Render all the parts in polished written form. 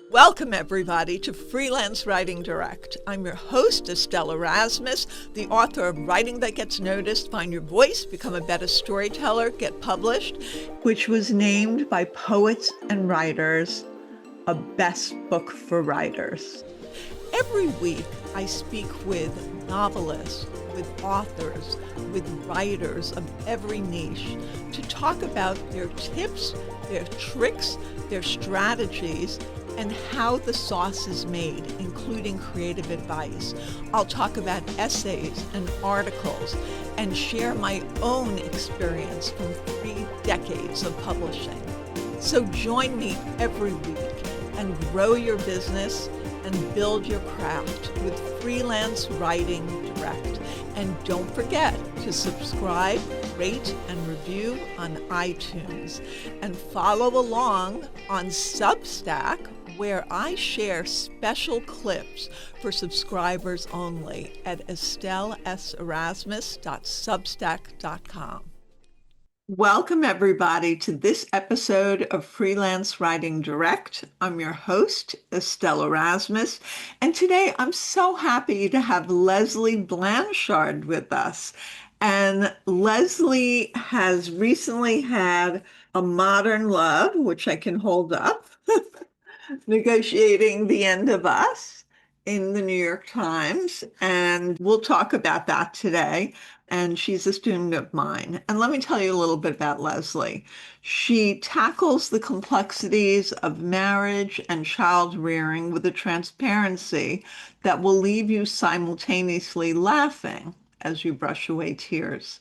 Welcome, everybody, to Freelance Writing Direct. I'm your host, Estelle Erasmus, the author of Writing That Gets Noticed, Find Your Voice, Become a Better Storyteller, Get Published, which was named by Poets and Writers a best book for writers. Every week, I speak with novelists, with authors, with writers of every niche to talk about their tips, their tricks, their strategies, and how the sauce is made, including creative advice. I'll talk about essays and articles and share my own experience from 3 decades of publishing. So join me every week and grow your business and build your craft with Freelance Writing Direct. And don't forget to subscribe, rate, and review on iTunes. And follow along on Substack, where I share special clips for subscribers only at estelleserasmus.substack.com. Welcome, everybody, to this episode of Freelance Writing Direct. I'm your host, Estelle Erasmus, and today I'm so happy to have Leslie Blanchard with us. And Leslie has recently had a modern love, which I can hold up, Negotiating the End of Us in the New York Times. And we'll talk about that today. And she's a student of mine. And let me tell you a little bit about Leslie. She tackles the complexities of marriage and child rearing with a transparency that will leave you simultaneously laughing as you brush away tears.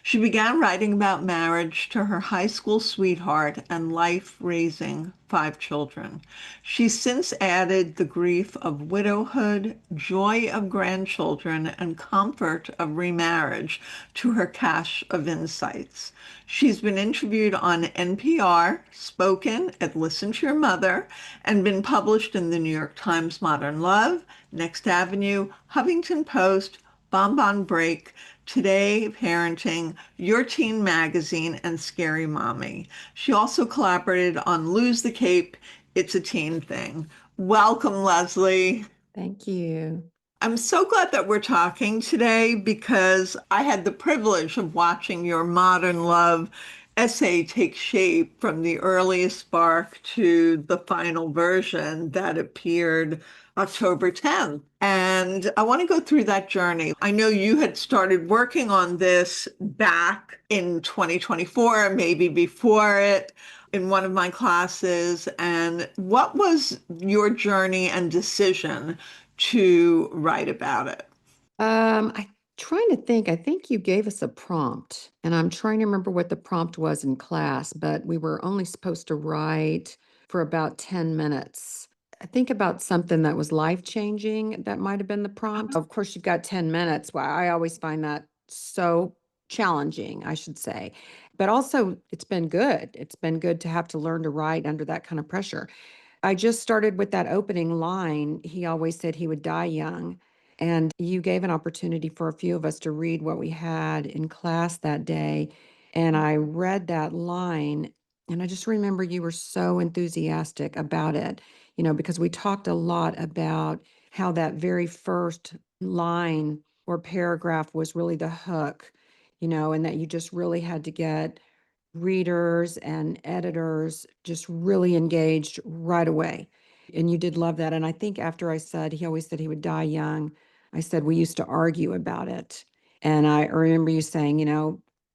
She began writing about marriage to her high school sweetheart and life raising 5 children. She's since added the grief of widowhood, joy of grandchildren, and comfort of remarriage to her cache of insights. She's been interviewed on NPR, spoken at Listen to Your Mother, and been published in the New York Times Modern Love, Next Avenue, Huffington Post, Bon Bon Break, Today Parenting, Your Teen Magazine, and Scary Mommy. She also collaborated on Lose the Cape, It's a Teen Thing. Welcome, Leslie. Thank you. I'm so glad that we're talking today because I had the privilege of watching your Modern Love essay take shape from the earliest spark to the final version that appeared October 10th. And I want to go through that journey. I know you had started working on this back in 2024, maybe before it, in one of my classes. And what was your journey and decision to write about it? I'm trying to think. I think you gave us a prompt, and I'm trying to remember what the prompt was in class, but we were only supposed to write for about 10 minutes. I think about something that was life-changing. That might have been the prompt. Of course, you've got 10 minutes. Well, I always find that so challenging, I should say. But also, it's been good. It's been good to have to learn to write under that kind of pressure. I just started with that opening line. He always said he would die young. And you gave an opportunity for a few of us to read what we had in class that day. And I read that line, and I just remember you were so enthusiastic about it, because we talked a lot about how that very first line or paragraph was really the hook, and that you just really had to get readers and editors just really engaged right away. And you did love that. And I think after I said, he always said he would die young, I said, we used to argue about it. And I remember you saying,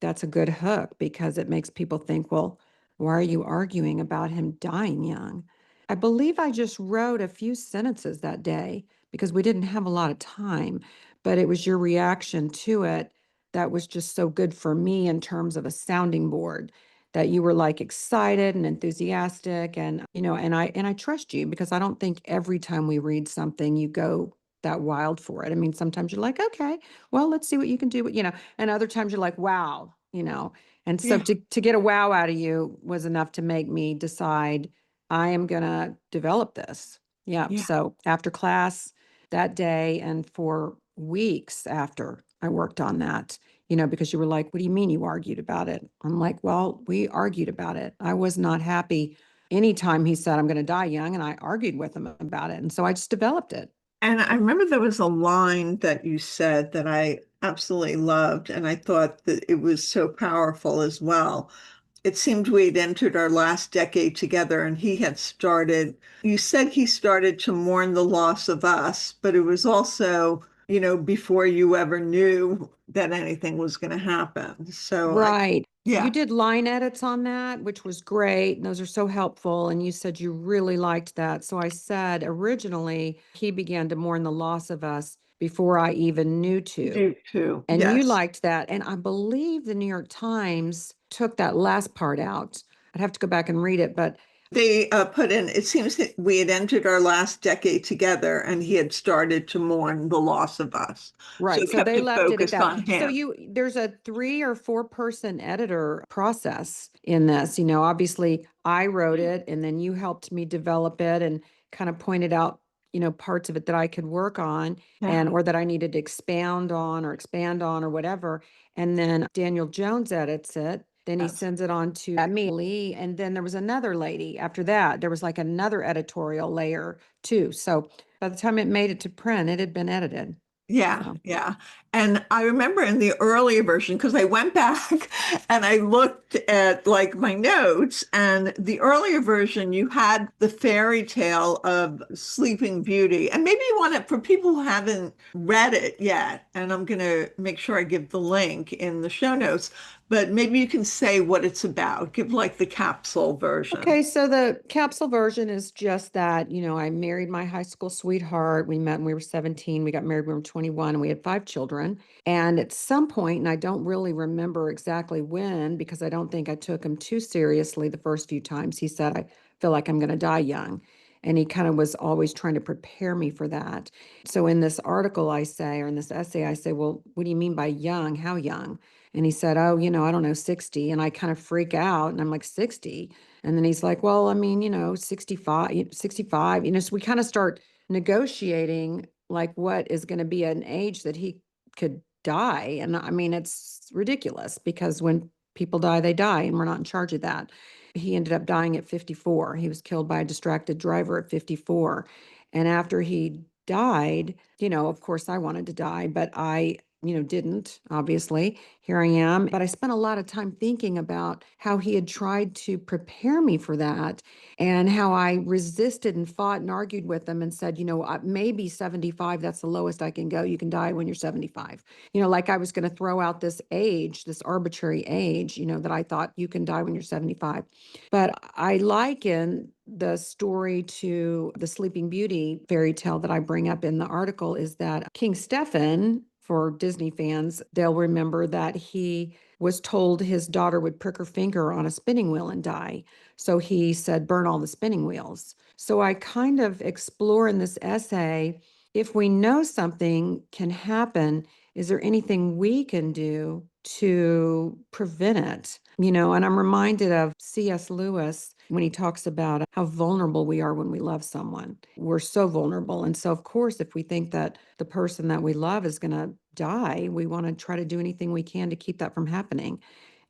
that's a good hook because it makes people think, well, why are you arguing about him dying young? I believe I just wrote a few sentences that day because we didn't have a lot of time, but it was your reaction to it that was just so good for me in terms of a sounding board, that you were like excited and enthusiastic, and and I trust you because I don't think every time we read something you go that wild for it. I mean, sometimes you're like, okay, well, let's see what you can do, and other times you're like, wow, and so Yeah. to get a wow out of you was enough to make me decide I am gonna develop this. Yeah. Yeah. So after class that day and for weeks after, I worked on that, because you were like, what do you mean you argued about it? I'm like, well, we argued about it. I was not happy anytime he said, I'm going to die young, and I argued with him about it. And so I just developed it. And I remember there was a line that you said that I absolutely loved, and I thought that it was so powerful as well. It seemed we'd entered our last decade together, and he had started, you said he started to mourn the loss of us, but it was also, before you ever knew that anything was going to happen. So Right. You yeah, did line edits on that, which was great. And those are so helpful. And you said you really liked that. So I said originally he began to mourn the loss of us before I even knew to. do too. And you Yes. liked that. And I believe the New York Times took that last part out. I'd have to go back and read it, but They put in, it seems that we had entered our last decade together and he had started to mourn the loss of us. So right. it So kept they it left it at focused that. on So him. there's a 3 or 4 person editor process in this. Obviously I wrote it and then you helped me develop it and kind of pointed out, parts of it that I could work on and Yeah. or that I needed to expand on or whatever. And then Daniel Jones edits it. Then he Yes. sends it on to me, Lee, and then there was another lady after that. There was like another editorial layer too. So by the time it made it to print, it had been edited. Yeah, So, yeah. And I remember in the earlier version, because I went back and I looked at like my notes, and the earlier version, you had the fairy tale of Sleeping Beauty. And maybe you want it for people who haven't read it yet, and I'm going to make sure I give the link in the show notes, but maybe you can say what it's about. Give like the capsule version. okay, so the capsule version is just that, I married my high school sweetheart. We met when we were 17. We got married when we were 21, and we had 5 children. And at some point, and I don't really remember exactly when, because I don't think I took him too seriously the first few times, he said, I feel like I'm going to die young. And he kind of was always trying to prepare me for that. So in this article, I say, or in this essay, I say, well, what do you mean by young? How young? And he said, oh, I don't know, 60. And I kind of freak out. And I'm like, 60? And then he's like, well, I mean, 65, 65, so we kind of start negotiating like what is going to be an age that he could die. And I mean, it's ridiculous because when people die, they die, and we're not in charge of that. He ended up dying at 54. He was killed by a distracted driver at 54. And after he died, of course I wanted to die, but I didn't, obviously. Here I am. But I spent a lot of time thinking about how he had tried to prepare me for that and how I resisted and fought and argued with him and said, maybe 75, that's the lowest I can go. You can die when you're 75. Like I was going to throw out this age, this arbitrary age, that I thought you can die when you're 75. But I liken the story to the Sleeping Beauty fairy tale that I bring up in the article is that King Stephen, for Disney fans, they'll remember that he was told his daughter would prick her finger on a spinning wheel and die. So he said, burn all the spinning wheels. So I kind of explore in this essay, if we know something can happen, is there anything we can do to prevent it? And I'm reminded of C.S. Lewis when he talks about how vulnerable we are when we love someone. We're so vulnerable. And so, of course, if we think that the person that we love is going to die, we want to try to do anything we can to keep that from happening.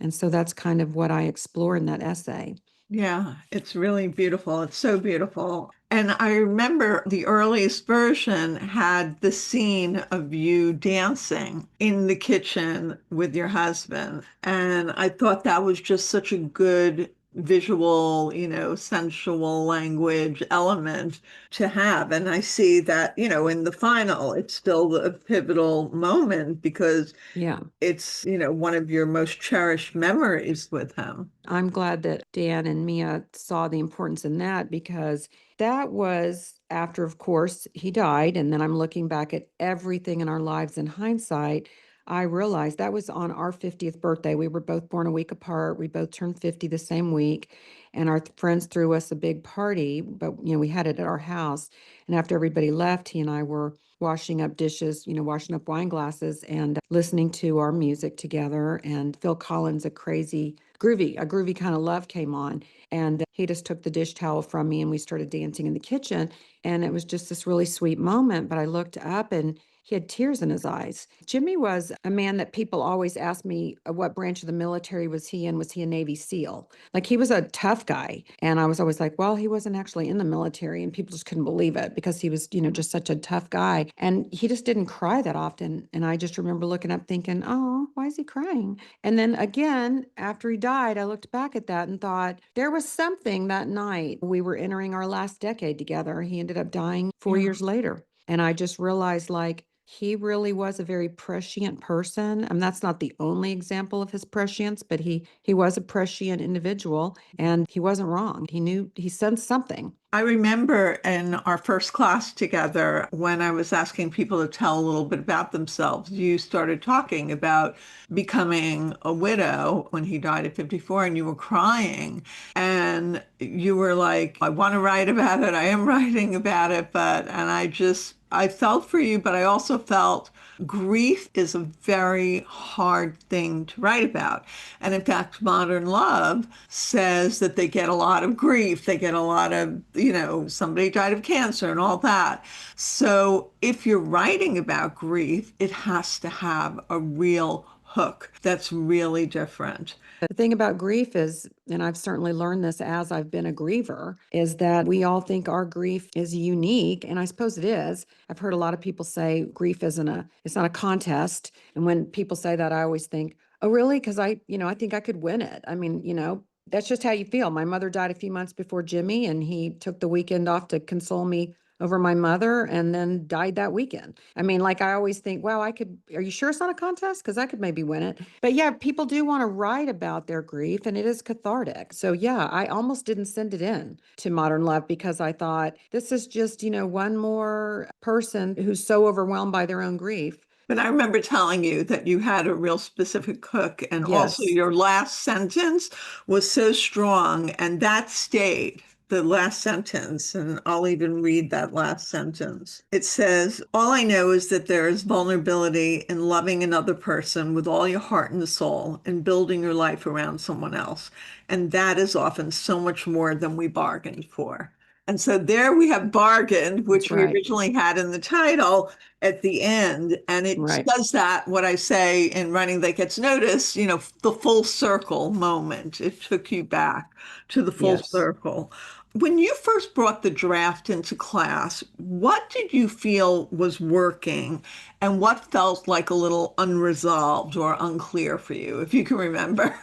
And so that's kind of what I explore in that essay. Yeah, it's really beautiful. It's so beautiful. And I remember the earliest version had the scene of you dancing in the kitchen with your husband. And I thought that was just such a good visual, sensual language element to have. And I see that, in the final, it's still a pivotal moment because Yeah. it's, one of your most cherished memories with him. I'm glad that Dan and Mia saw the importance in that because that was after, of course, he died. And then I'm looking back at everything in our lives in hindsight. I realized that was on our 50th birthday. We were both born a week apart. We both turned 50 the same week. And our friends threw us a big party, but we had it at our house. And after everybody left, he and I were washing up dishes, washing up wine glasses and listening to our music together. And Phil Collins, a groovy kind of love came on. And he just took the dish towel from me and we started dancing in the kitchen. And it was just this really sweet moment. But I looked up and he had tears in his eyes. Jimmy was a man that people always asked me what branch of the military was he in? Was he a Navy SEAL? Like he was a tough guy. And I was always like, well, he wasn't actually in the military. And people just couldn't believe it because he was, just such a tough guy. And he just didn't cry that often. And I just remember looking up thinking, oh, why is he crying? And then again, after he died, I looked back at that and thought there was something that night. We were entering our last decade together. He ended up dying 4 years later. And I just realized like he really was a very prescient person. And that's not the only example of his prescience, but he was a prescient individual and he wasn't wrong. He knew he sensed something. I remember in our first class together, when I was asking people to tell a little bit about themselves, you started talking about becoming a widow when he died at 54, and you were crying. And you were like, I want to write about it. I am writing about it. I felt for you, but I also felt grief is a very hard thing to write about. And in fact, Modern Love says that they get a lot of grief. They get a lot of, somebody died of cancer and all that. So if you're writing about grief, it has to have a real hook that's really different. The thing about grief is, and I've certainly learned this as I've been a griever, is that we all think our grief is unique. And I suppose it is. I've heard a lot of people say grief it's not a contest. And when people say that, I always think, oh, really? Because I think I could win it. I mean, that's just how you feel. My mother died a few months before Jimmy, and he took the weekend off to console me over my mother and then died that weekend. I mean, like I always think, wow, are you sure it's not a contest? Because I could maybe win it. But yeah, people do want to write about their grief and it is cathartic. So yeah, I almost didn't send it in to Modern Love because I thought this is just, one more person who's so overwhelmed by their own grief. But I remember telling you that you had a real specific hook, and also Yes. your last sentence was so strong, and that stayed. The last sentence, and I'll even read that last sentence. It says, all I know is that there is vulnerability in loving another person with all your heart and soul and building your life around someone else. And that is often so much more than we bargained for. And so there we have bargained, That's which we right. originally had in the title at the end. And it Right. does that, what I say in Writing That Gets Noticed, the full circle moment. It took you back to the full Yes. circle. When you first brought the draft into class, what did you feel was working and what felt like a little unresolved or unclear for you, if you can remember?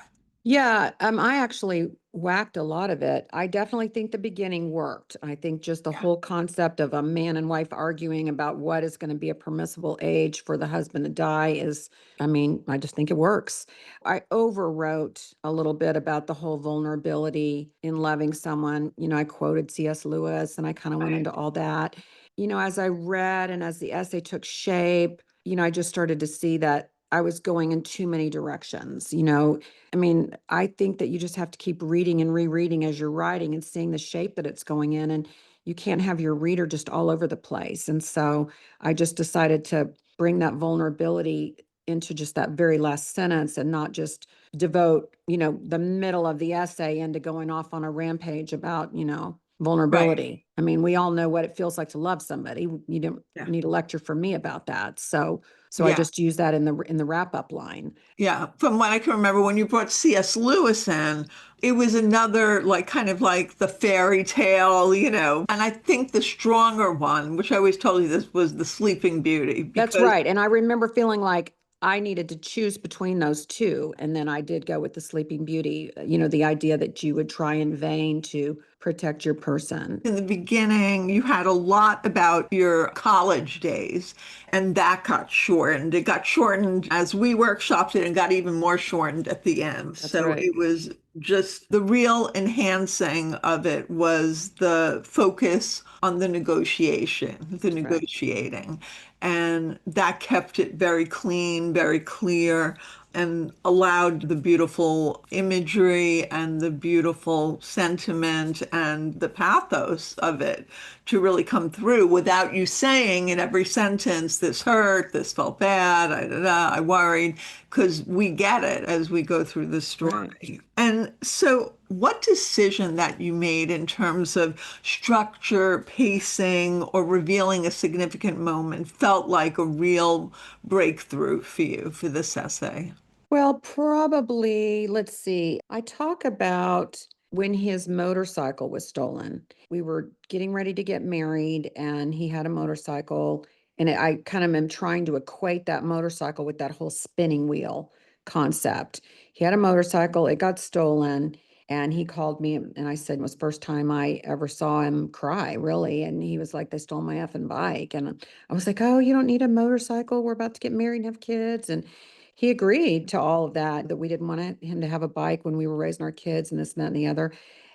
Yeah, I actually whacked a lot of it. I definitely think the beginning worked. I think just the Yeah. whole concept of a man and wife arguing about what is going to be a permissible age for the husband to die I just think it works. I overwrote a little bit about the whole vulnerability in loving someone. I quoted C.S. Lewis and I kind of went Right. into all that. As I read and as the essay took shape, I just started to see that I was going in too many directions. I think that you just have to keep reading and rereading as you're writing and seeing the shape that it's going in. And you can't have your reader just all over the place. And so I just decided to bring that vulnerability into just that very last sentence and not just devote, the middle of the essay into going off on a rampage about, Right. vulnerability. I mean, we all know what it feels like to love somebody. You don't Yeah. need a lecture from me about that. So I Yeah. just use that in the wrap-up line. Yeah. From what I can remember, when you brought C.S. Lewis in, it was another, like, kind of like the fairy tale. And I think the stronger one, which I always told you this, was The Sleeping Beauty, That's because right. And I remember feeling like I needed to choose between those two. And then I did go with the Sleeping Beauty, the idea that you would try in vain to protect your person. in the beginning, you had a lot about your college days, and that got shortened. It got shortened as we workshopped it and got even more shortened at the end. That's So right. it was just the real enhancing of it was the focus on the negotiation, the That's right. negotiating. And that kept it very clean, very clear, and allowed the beautiful imagery and the beautiful sentiment and the pathos of it to really come through without you saying in every sentence, this hurt, this felt bad, I worried, because we get it as we go through the Right. story. And so, what decision that you made in terms of structure, pacing, or revealing a significant moment felt like a real breakthrough for you for this essay? Well, probably, let's see. I talk about when his motorcycle was stolen. We were getting ready to get married, and he had a motorcycle. And I kind of am trying to equate that motorcycle with that whole spinning wheel concept. He had a motorcycle, it got stolen, and he called me, and I said it was the first time I ever saw him cry, really. And he was like, they stole my effing bike. And I was like, oh, you don't need a motorcycle. We're about to get married and have kids. And he agreed to all of that, that we didn't want him to have a bike when we were raising our kids and this and that and the other.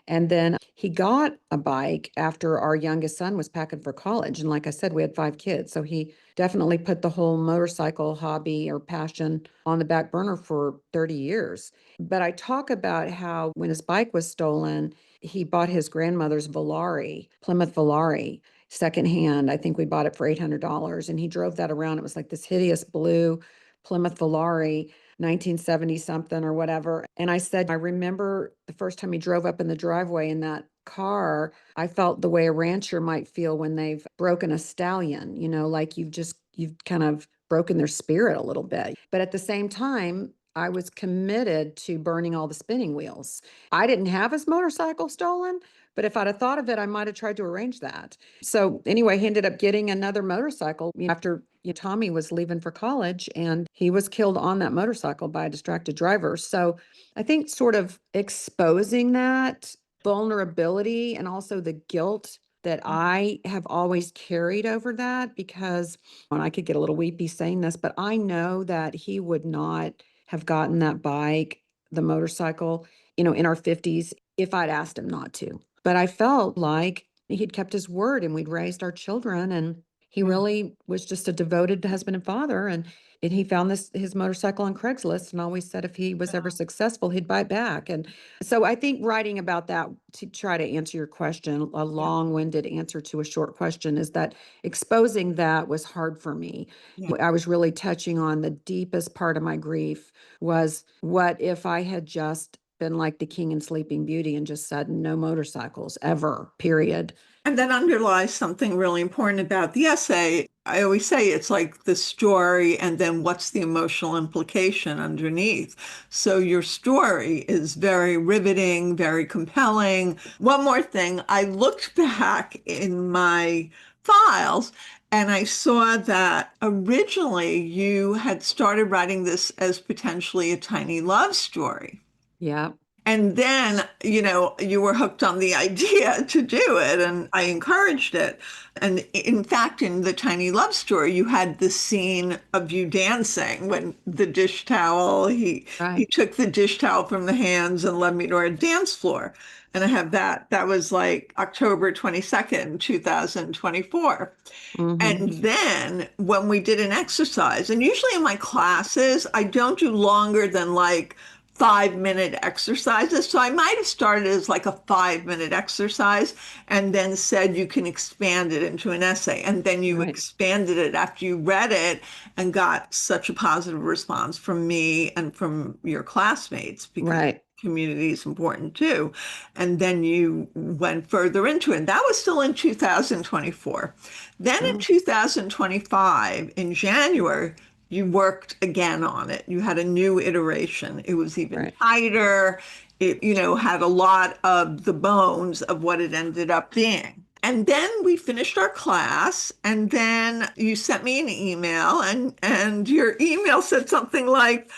And then he got a bike after our youngest son was packing for college. And like I said, we had 5 kids. So he definitely put the whole motorcycle hobby or passion on the back burner for 30 years. But I talk about how when his bike was stolen, he bought his grandmother's Volare, Plymouth Volare, secondhand. I think we bought it for $800. And he drove that around. It was like this hideous blue Plymouth Volare, 1970 something or whatever. And I said, I remember the first time he drove up in the driveway in that car, I felt the way a rancher might feel when they've broken a stallion, like you've kind of broken their spirit a little bit. But at the same time, I was committed to burning all the spinning wheels. I didn't have his motorcycle stolen, but if I'd have thought of it, I might have tried to arrange that. So anyway, he ended up getting another motorcycle after Tommy was leaving for college, and he was killed on that motorcycle by a distracted driver. So I think sort of exposing that vulnerability and also the guilt that I have always carried over that, because, and I could get a little weepy saying this, but I know that he would not have gotten that bike, the motorcycle, in our 50s if I'd asked him not to. But I felt like he'd kept his word and we'd raised our children, and he Yeah. really was just a devoted husband and father. And he found his motorcycle on Craigslist and always said if he was ever successful, he'd buy it back. And so I think writing about that, to try to answer your question, a Yeah. long-winded answer to a short question, is that exposing that was hard for me. Yeah. I was really touching on the deepest part of my grief was, what if I had just been like the King and Sleeping Beauty and just said no motorcycles ever, period. And that underlies something really important about the essay. I always say it's like the story and then what's the emotional implication underneath. So your story is very riveting, very compelling. One more thing, I looked back in my files and I saw that originally you had started writing this as potentially a tiny love story. Yeah, And then, you were hooked on the idea to do it, and I encouraged it. And in fact, in the Tiny Love Story, you had the scene of you dancing when the dish towel, he right. took the dish towel from the hands and led me to our dance floor. And I have that. That was like October 22nd, 2024. Mm-hmm. And then when we did an exercise, and usually in my classes, I don't do longer than like 5-minute exercises. So I might have started as like a 5-minute exercise and then said you can expand it into an essay. And then you Right. expanded it after you read it and got such a positive response from me and from your classmates, because Right. community is important too. And then you went further into it. And that was still in 2024. Then in Oh, 2025, in January, you worked again on it. You had a new iteration. It was even right. tighter. It, had a lot of the bones of what it ended up being. And then we finished our class, and then you sent me an email, and your email said something like,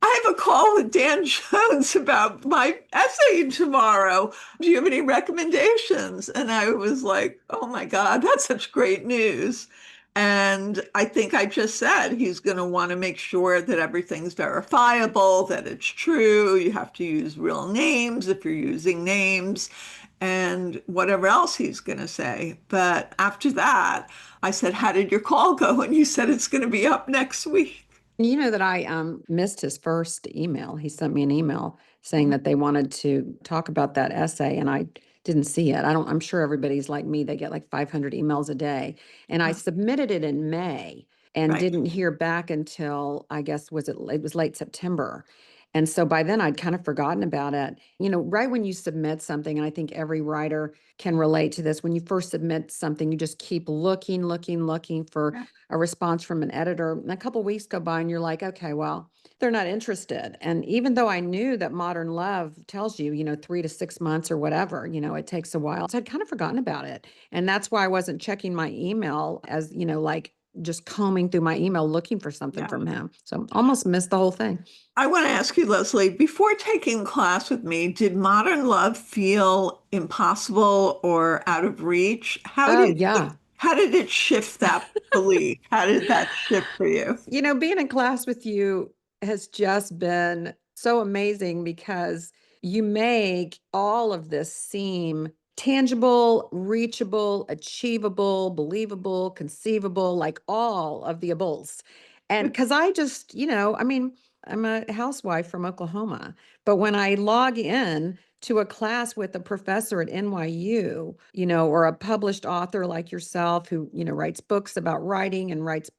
I have a call with Dan Jones about my essay tomorrow. Do you have any recommendations? And I was like, oh my God, that's such great news. And I think I just said he's going to want to make sure that everything's verifiable, that it's true. You have to use real names if you're using names, and whatever else he's going to say. But after that, I said, how did your call go? And you said it's going to be up next week. You know that I missed his first email. He sent me an email saying that they wanted to talk about that essay, and I didn't see it. I'm sure everybody's like me, they get like 500 emails a day. And I submitted it in May. and Right. didn't hear back until, I guess, it was late September. And so by then I'd kind of forgotten about it. Right when you submit something, and I think every writer can relate to this, when you first submit something, you just keep looking for a response from an editor. And a couple of weeks go by and you're like, okay, well, they're not interested. And even though I knew that Modern Love tells you, 3 to 6 months or whatever, it takes a while. So I'd kind of forgotten about it. And that's why I wasn't checking my email as, like just combing through my email looking for something Yeah. from him. So almost missed the whole thing. I want to ask you, Leslie, before taking class with me, did Modern Love feel impossible or out of reach? Oh, yeah. How did it shift that belief? How did that shift for you? Being in class with you has just been so amazing because you make all of this seem tangible, reachable, achievable, believable, conceivable, like all of the ables. And because I just, I'm a housewife from Oklahoma, but when I log in to a class with a professor at NYU, or a published author like yourself who, writes books about writing and writes,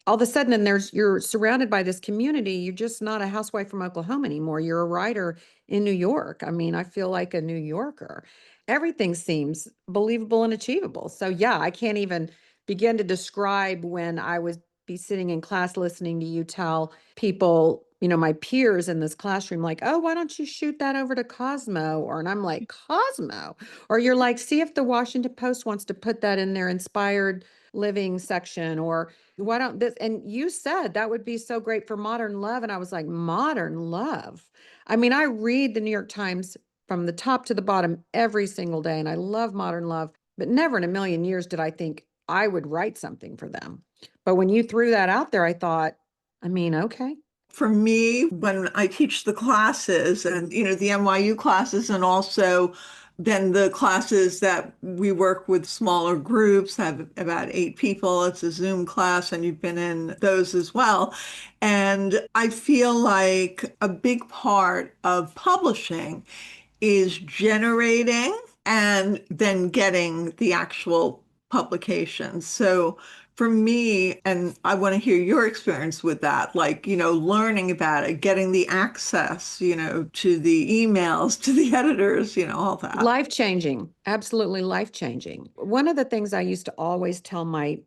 all of a sudden, and you're surrounded by this community. You're just not a housewife from Oklahoma anymore. You're a writer in New York. I mean, I feel like a New Yorker. Everything seems believable and achievable. So yeah, I can't even begin to describe when I was be sitting in class listening to you tell people, my peers in this classroom, like, oh, why don't you shoot that over to Cosmo? And I'm like, Cosmo? Or you're like, see if the Washington Post wants to put that in their inspired living section, or why don't this? And you said that would be so great for Modern Love. And I was like, Modern Love. I mean, I read the New York Times from the top to the bottom every single day, and I love Modern Love, but never in a million years did I think I would write something for them. But when you threw that out there, I thought, okay. For me, when I teach the classes and, the NYU classes, and also then the classes that we work with smaller groups, have about 8 people. It's a Zoom class, and you've been in those as well. And I feel like a big part of publishing is generating and then getting the actual publication. So for me, and I want to hear your experience with that, like, learning about it, getting the access, to the emails, to the editors, all that. Life changing, absolutely life changing. One of the things I used to always tell my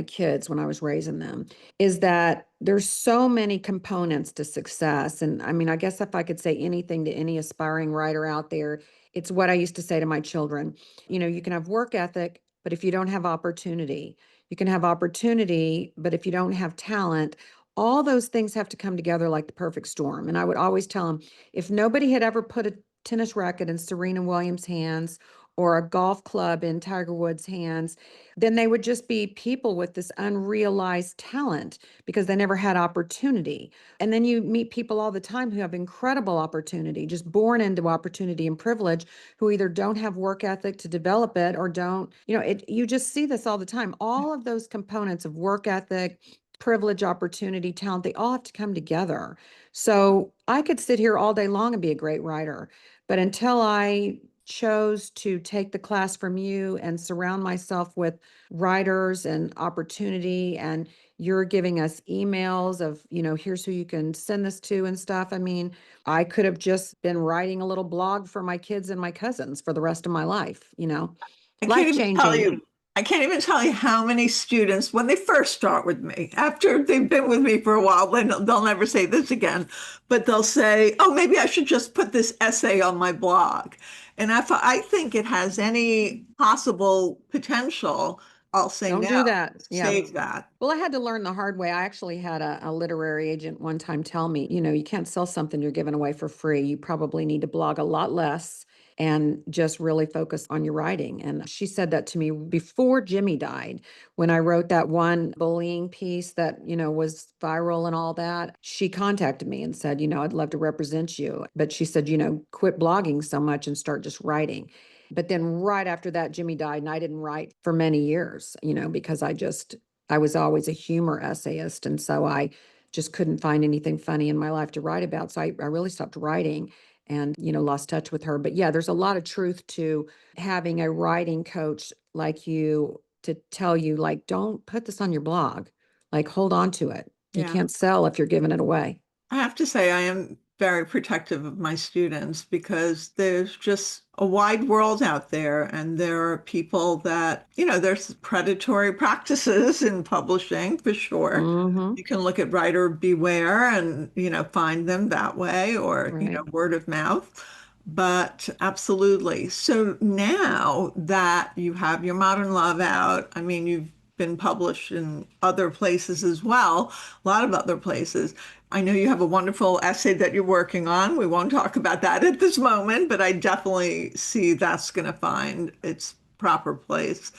kids when I was raising them is that there's so many components to success. And I mean, I guess if I could say anything to any aspiring writer out there, it's what I used to say to my children. You can have work ethic, but if you don't have opportunity, you can have opportunity, but if you don't have talent, all those things have to come together like the perfect storm. And I would always tell them, if nobody had ever put a tennis racket in Serena Williams' hands or a golf club in Tiger Woods' hands, then they would just be people with this unrealized talent because they never had opportunity. And then you meet people all the time who have incredible opportunity, just born into opportunity and privilege, who either don't have work ethic to develop it or don't, you just see this all the time. All of those components of work ethic, privilege, opportunity, talent, they all have to come together. So I could sit here all day long and be a great writer. But until I chose to take the class from you and surround myself with writers and opportunity, and you're giving us emails of, here's who you can send this to and stuff. I mean, I could have just been writing a little blog for my kids and my cousins for the rest of my life, I can't life even tell changing. you. I can't even tell you how many students, when they first start with me, after they've been with me for a while, then they'll never say this again, but they'll say, "Oh, maybe I should just put this essay on my blog." And if I think it has any possible potential, I'll say Don't no, do that. Yeah. save that. Well, I had to learn the hard way. I actually had a literary agent one time tell me, you can't sell something you're giving away for free. You probably need to blog a lot less and just really focus on your writing. And she said that to me before Jimmy died, when I wrote that one bullying piece that, was viral and all that. She contacted me and said, I'd love to represent you. But she said, quit blogging so much and start just writing. But then right after that, Jimmy died, and I didn't write for many years, because I was always a humor essayist. And so I just couldn't find anything funny in my life to write about. So I really stopped writing and, lost touch with her. But yeah, there's a lot of truth to having a writing coach like you to tell you, like, don't put this on your blog. like hold on to it. You Yeah. can't sell if you're giving it away. I have to say, I am very protective of my students because there's just a wide world out there, and there are people that, there's predatory practices in publishing for sure. Mm-hmm. You can look at writer beware and, find them that way or, Right. word of mouth. But absolutely. So now that you have your Modern Love out, I mean, you've been published in other places as well, a lot of other places. I know you have a wonderful essay that you're working on. We won't talk about that at this moment, but I definitely see that's going to find its proper place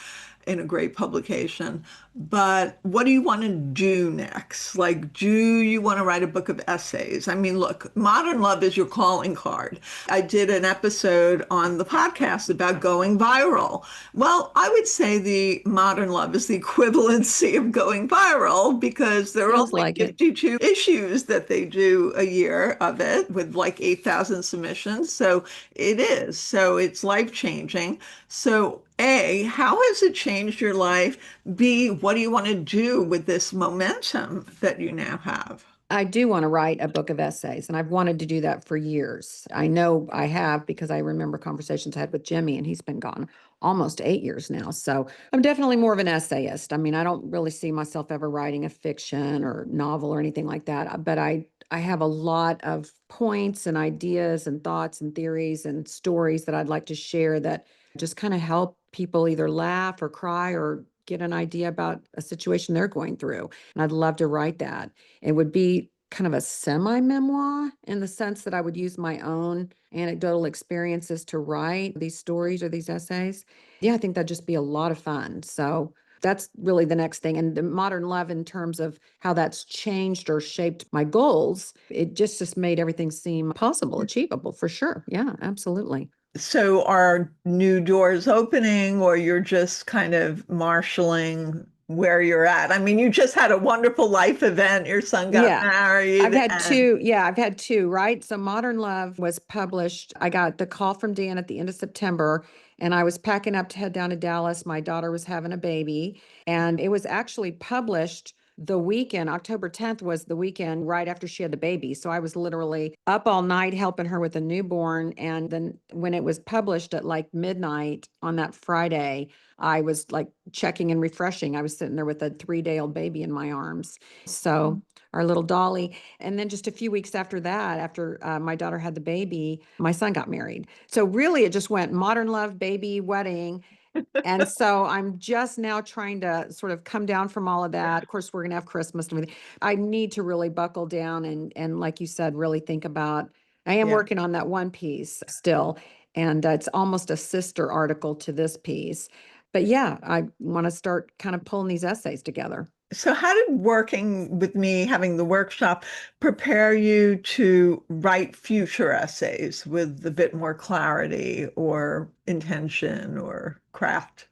in a great publication. But what do you want to do next? Like, do you want to write a book of essays? I mean, look, Modern Love is your calling card. I did an episode on the podcast about going viral. Well, I would say the Modern Love is the equivalency of going viral because there are Feels only like it. 52 issues that they do a year of it with like 8,000 submissions. So it is. So it's life changing. So A, how has it changed your life? B, what do you want to do with this momentum that you now have? I do want to write a book of essays, and I've wanted to do that for years. I know I have because I remember conversations I had with Jimmy, and he's been gone almost 8 years now. So I'm definitely more of an essayist. I mean, I don't really see myself ever writing a fiction or novel or anything like that, but I have a lot of points and ideas and thoughts and theories and stories that I'd like to share that just kind of help people either laugh or cry or get an idea about a situation they're going through. And I'd love to write that. It would be kind of a semi-memoir in the sense that I would use my own anecdotal experiences to write these stories or these essays. Yeah, I think that'd just be a lot of fun. So that's really the next thing. And the Modern Love, in terms of how that's changed or shaped my goals, it just made everything seem possible, achievable for sure. Yeah, absolutely. So are new doors opening or you're just kind of marshaling where you're at? I mean, you just had a wonderful life event. Your son got Yeah. married and I've had two, right? So Modern Love was published. I got the call from Dan at the end of September, and I was packing up to head down to Dallas. My daughter was having a baby, and it was actually published the weekend. October 10th was the weekend right after she had the baby. So I was literally up all night helping her with a newborn. And then when it was published at like midnight on that Friday, I was like checking and refreshing. I was sitting there with a 3-day old baby in my arms. So our little Dolly. And then just a few weeks after that, after my daughter had the baby, my son got married. So really, it just went Modern Love, baby, wedding. And so I'm just now trying to sort of come down from all of that. Of course, we're going to have Christmas and everything. I need to really buckle down and like you said, really think about. I am yeah. working on that one piece still, and it's almost a sister article to this piece. But yeah, I want to start kind of pulling these essays together. So how did working with me, having the workshop, prepare you to write future essays with a bit more clarity or intention or craft?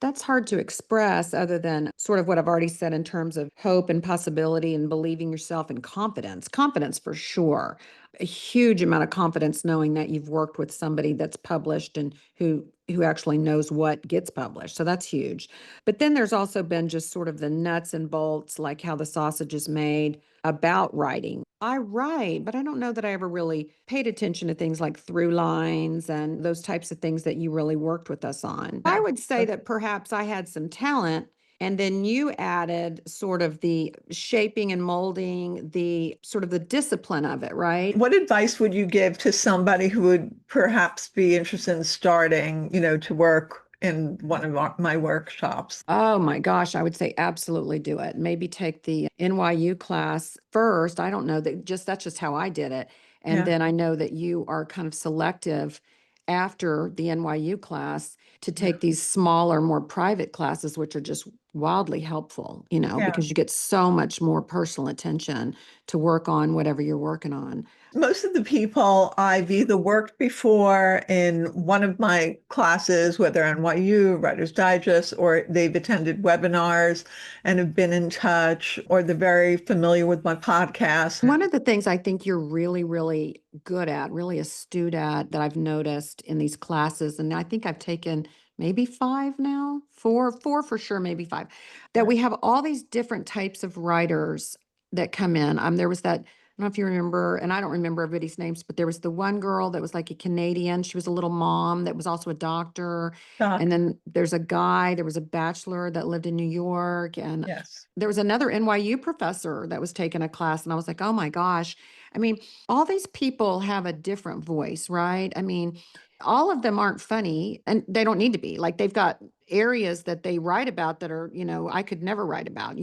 That's hard to express other than sort of what I've already said in terms of hope and possibility and believing yourself and confidence. Confidence for sure. A huge amount of confidence knowing that you've worked with somebody that's published and who actually knows what gets published. So that's huge. But then there's also been just sort of the nuts and bolts, like how the sausage is made about writing. I write, but I don't know that I ever really paid attention to things like through lines and those types of things that you really worked with us on. I Yeah. would say that perhaps I had some talent. And then you added sort of the shaping and molding, the sort of the discipline of it, right? What advice would you give to somebody who would perhaps be interested in starting, to work in one of my workshops? Oh my gosh, I would say absolutely do it. Maybe take the NYU class first. I don't know that just that's just how I did it. And Yeah. then I know that you are kind of selective after the NYU class to Yeah. take these smaller, more private classes, which are just wildly helpful, Yeah. because you get so much more personal attention to work on whatever you're working on. Most of the people I've either worked before in one of my classes, whether NYU, Writer's Digest, or they've attended webinars and have been in touch, or they're very familiar with my podcast. One of the things I think you're really, really good at, really astute at, that I've noticed in these classes, and I think I've taken maybe five now, four for sure, maybe five, that Yeah. we have all these different types of writers that come in. There was that, I don't know if you remember, and I don't remember everybody's names, but there was the one girl that was like a Canadian. She was a little mom that was also a doctor. And Doc. then there's a guy, there was a bachelor that lived in New York. And Yes. there was another NYU professor that was taking a class. And I was like, oh my gosh. I mean, all these people have a different voice, right? I mean, all of them aren't funny and they don't need to be. Like they've got areas that they write about that are, I could never write about,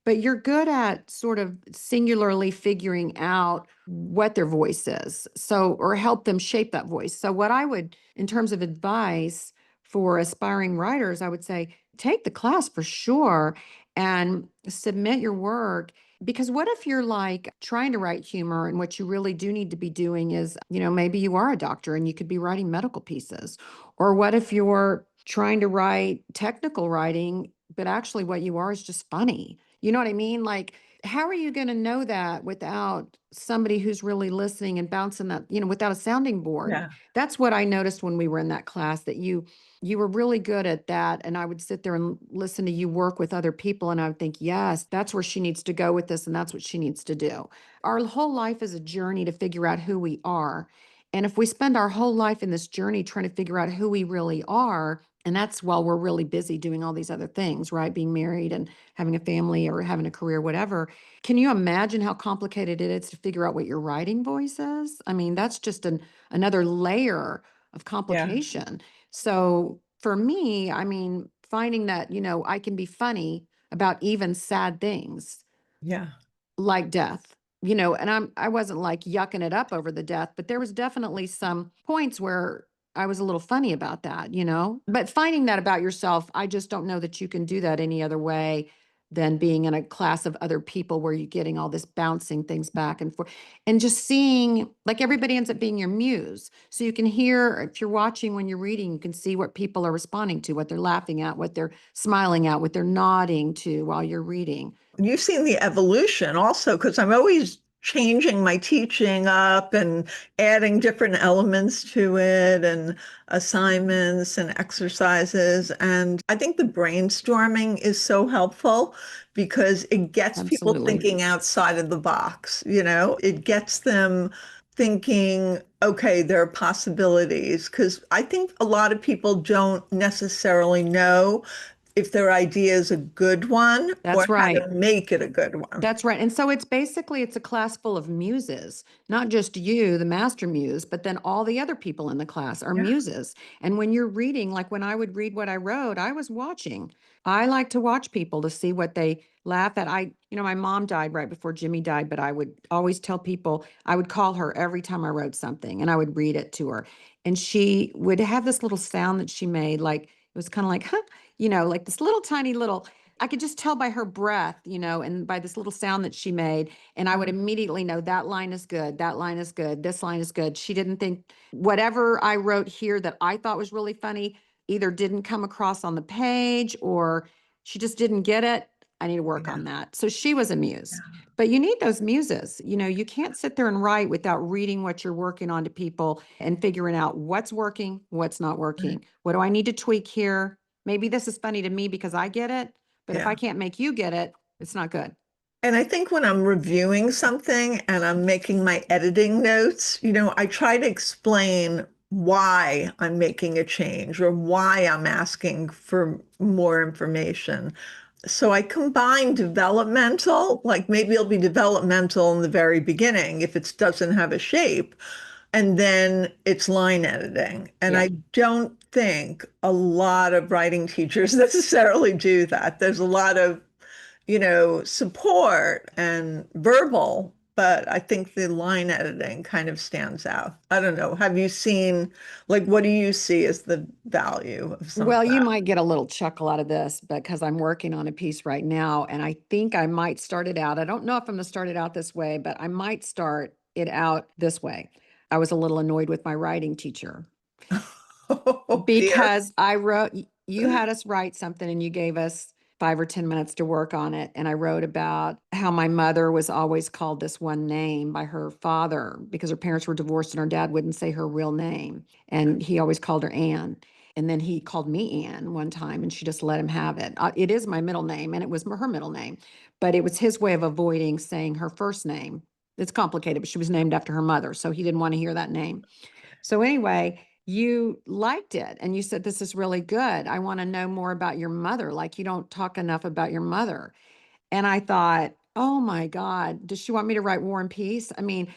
but you're good at sort of singularly figuring out what their voice is. So, or help them shape that voice. So, what I would, in terms of advice for aspiring writers, I would say take the class for sure and submit your work. Because what if you're like trying to write humor and what you really do need to be doing is, maybe you are a doctor and you could be writing medical pieces? Or what if you're trying to write technical writing, but actually what you are is just funny? You know what I mean? Like, how are you going to know that without somebody who's really listening and bouncing that, without a sounding board? Yeah. That's what I noticed when we were in that class, that you were really good at that. And I would sit there and listen to you work with other people. And I would think, yes, that's where she needs to go with this. And that's what she needs to do. Our whole life is a journey to figure out who we are. And if we spend our whole life in this journey trying to figure out who we really are, and that's while we're really busy doing all these other things, right? Being married and having a family or having a career, whatever. Can you imagine how complicated it is to figure out what your writing voice is? I mean, that's just another layer of Yeah. complication. So for me, I mean, finding that, I can be funny about even sad things Yeah. like death, and I wasn't like yucking it up over the death, but there was definitely some points where I was a little funny about that. But finding that about yourself, I just don't know that you can do that any other way than being in a class of other people where you're getting all this bouncing things back and forth and just seeing, like, everybody ends up being your muse. So you can hear, if you're watching when you're reading, you can see what people are responding to, what they're laughing at, what they're smiling at, what they're nodding to while you're reading. You've seen the evolution also, because I'm always changing my teaching up and adding different elements to it and assignments and exercises. And I think the brainstorming is so helpful because it gets people Absolutely. thinking outside of the box, it gets them thinking, okay, there are possibilities. Because I think a lot of people don't necessarily know if their idea is a good one or That's how to right. make it a good one. That's right. And so it's a class full of muses, not just you, the master muse, but then all the other people in the class are Yeah. muses. And when you're reading, like when I would read what I wrote, I was watching. I like to watch people to see what they laugh at. My mom died right before Jimmy died, but I would always tell people, I would call her every time I wrote something and I would read it to her. And she would have this little sound that she made, like it was kind of like, huh, like this little tiny little, I could just tell by her breath, and by this little sound that she made. And I would immediately know that line is good. That line is good. This line is good. She didn't think whatever I wrote here that I thought was really funny either didn't come across on the page or she just didn't get it. I need to work Yeah. on that. So she was a muse. But you need those muses. You can't sit there and write without reading what you're working on to people and figuring out what's working, what's not Right. working. What do I need to tweak here? Maybe this is funny to me because I get it, but if I Yeah. can't make you get it, it's not good. And I think when I'm reviewing something and I'm making my editing notes, I try to explain why I'm making a change or why I'm asking for more information. So I combine developmental, like maybe it'll be developmental in the very beginning if it doesn't have a shape, and then it's line editing. And Yeah. I don't think a lot of writing teachers necessarily do that. There's a lot of, support and verbal, but I think the line editing kind of stands out. I don't know. Have you seen, like, what do you see as the value of some of Well, you that? might get a little chuckle out of this because I'm working on a piece right now and I think I might start it out. I don't know if I'm going to start it out this way, but I might start it out this way. I was a little annoyed with my writing teacher Oh dear. because I wrote, you had us write something and you gave us 5 or 10 minutes to work on it. And I wrote about how my mother was always called this one name by her father because her parents were divorced and her dad wouldn't say her real name. And he always called her Anne. And then he called me Anne one time and she just let him have it. It is my middle name and it was her middle name, but it was his way of avoiding saying her first name. It's complicated, but she was named after her mother. So he didn't want to hear that name. So anyway, you liked it and you said, this is really good. I want to know more about your mother. Like you don't talk enough about your mother. And I thought, oh my God, does she want me to write War and Peace? I mean,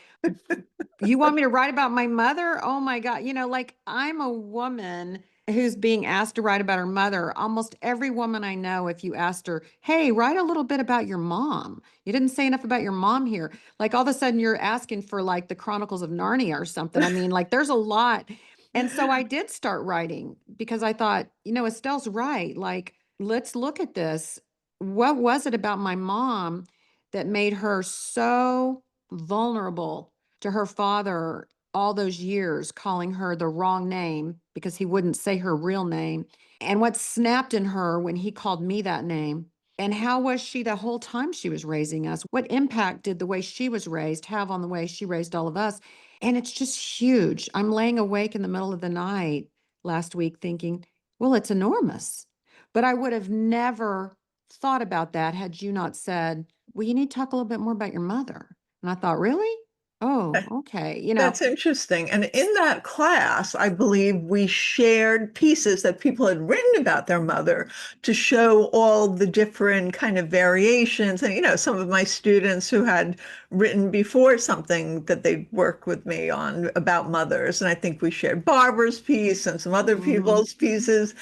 you want me to write about my mother? Oh my God. Like I'm a woman who's being asked to write about her mother. Almost every woman I know, if you asked her, hey, write a little bit about your mom. You didn't say enough about your mom here. Like all of a sudden you're asking for like the Chronicles of Narnia or something. I mean, like there's a lot. And so I did start writing because I thought, Estelle's right. Like, let's look at this. What was it about my mom that made her so vulnerable to her father all those years, calling her the wrong name because he wouldn't say her real name? And what snapped in her when he called me that name? And how was she the whole time she was raising us? What impact did the way she was raised have on the way she raised all of us? And it's just huge. I'm laying awake in the middle of the night last week thinking, well, it's enormous. But I would have never thought about that had you not said, well, you need to talk a little bit more about your mother. And I thought, really? Oh, okay. That's interesting. And in that class, I believe we shared pieces that people had written about their mother to show all the different kind of variations. And, some of my students who had written before something that they'd worked with me on about mothers. And I think we shared Barbara's piece and some other Mhm. people's pieces.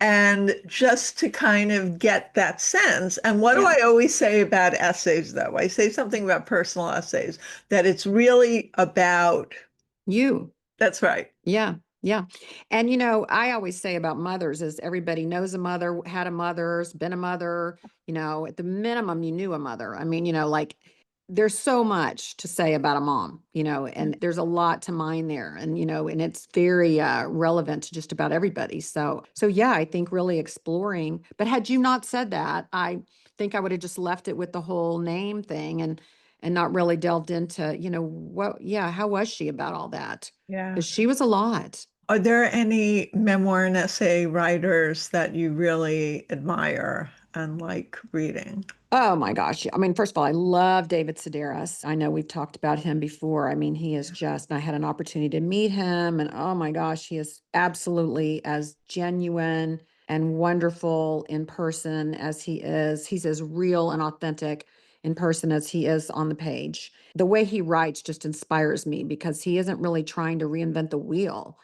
And just to kind of get that sense. And what do Yeah. I always say about essays, though? I say something about personal essays, that it's really about, You. that's right. Yeah. Yeah. And I always say about mothers is everybody knows a mother, had a mother's been a mother, at the minimum, you knew a mother. I mean, like there's so much to say about a mom, and there's a lot to mine there. And, and it's very relevant to just about everybody. So yeah, I think really exploring, but had you not said that, I think I would have just left it with the whole name thing and not really delved into, how was she about all that? Yeah. Because she was a lot. Are there any memoir and essay writers that you really admire and like reading? Oh my gosh. I mean, first of all, I love David Sedaris. I know we've talked about him before. I mean, he is just, I had an opportunity to meet him, and oh my gosh, he is absolutely as genuine and wonderful in person as he is. He's as real and authentic in person as he is on the page. The way he writes just inspires me because he isn't really trying to reinvent the wheel.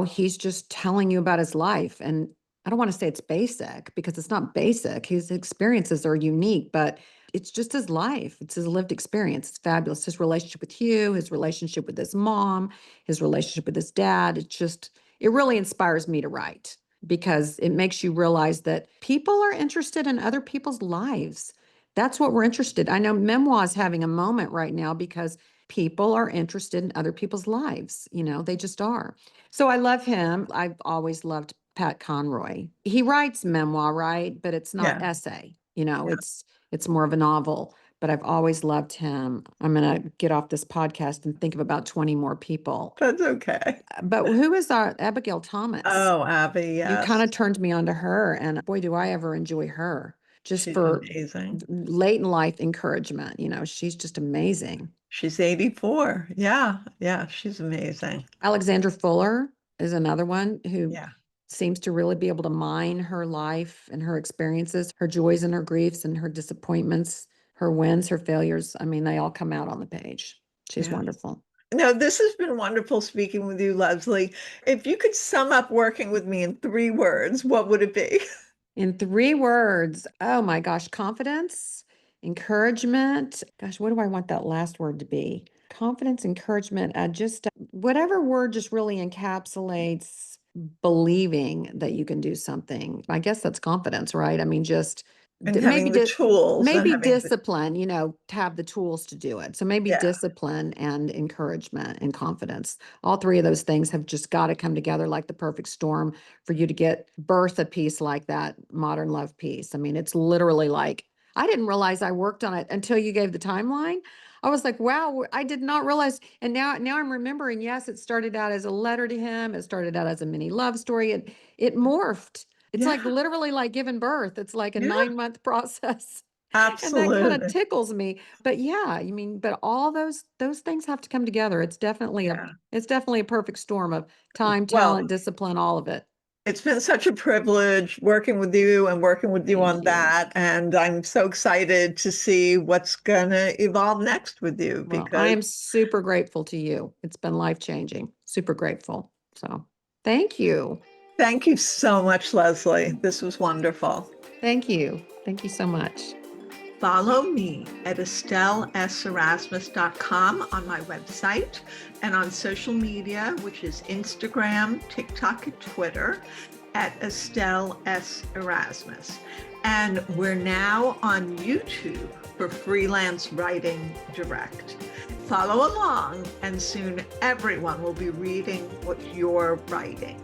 He's just telling you about his life. And I don't want to say it's basic because it's not basic. His experiences are unique, but it's just his life. It's his lived experience. It's fabulous. His relationship with you, his relationship with his mom, his relationship with his dad. It really inspires me to write because it makes you realize that people are interested in other people's lives. That's what we're interested. I know memoir is having a moment right now because people are interested in other people's lives. They just are. So I love him. I've always loved Pat Conroy. He writes memoir, right? But it's not Yeah. essay. Yeah. It's more of a novel. But I've always loved him. I'm gonna get off this podcast and think of about 20 more people. That's okay. But who is our Abigail Thomas? Oh, Abby, You kind yes. of turned me on to her, and boy, do I ever enjoy her. Just She's for amazing. late in life encouragement. She's just amazing. She's 84. Yeah. Yeah. She's amazing. Alexandra Fuller is another one who Yeah. seems to really be able to mine her life and her experiences, her joys and her griefs and her disappointments, her wins, her failures. I mean, they all come out on the page. She's Yeah. wonderful. No, this has been wonderful speaking with you, Leslie. If you could sum up working with me in 3 words, what would it be? In 3 words, oh my gosh, confidence, encouragement. Gosh, what do I want that last word to be? Confidence, encouragement, just whatever word just really encapsulates believing that you can do something. I guess that's confidence, right? I mean, just And maybe having the tools and having the, discipline, to have the tools to do it. So maybe yeah, discipline and encouragement and confidence. All three of those things have just got to come together like the perfect storm for you to birth a piece like that modern love piece. I mean, it's literally like I didn't realize I worked on it until you gave the timeline. I was like, wow, I did not realize. And now I'm remembering, yes, it started out as a letter to him. It started out as a mini love story. It morphed. It's like Yeah, literally like giving birth. It's like a yeah, 9-month process. And that kind of absolutely. tickles me. But yeah, I mean, but all those things have to come together. Yeah. It's definitely a perfect storm of time, Well, talent, discipline, all of it. it's been such a privilege working with you and working with you Thank on you. that. And I'm so excited to see what's going to evolve next with you Well, I because am super grateful to you. It's been life-changing. Super grateful. So, thank you. thank you so much, Leslie. This was wonderful. Thank you. Thank you so much. Follow me at estelleserasmus.com on my website and on social media, which is Instagram, TikTok, and Twitter at Estelle S. Erasmus. And we're now on YouTube for Freelance Writing Direct. Follow along, and soon everyone will be reading what you're writing.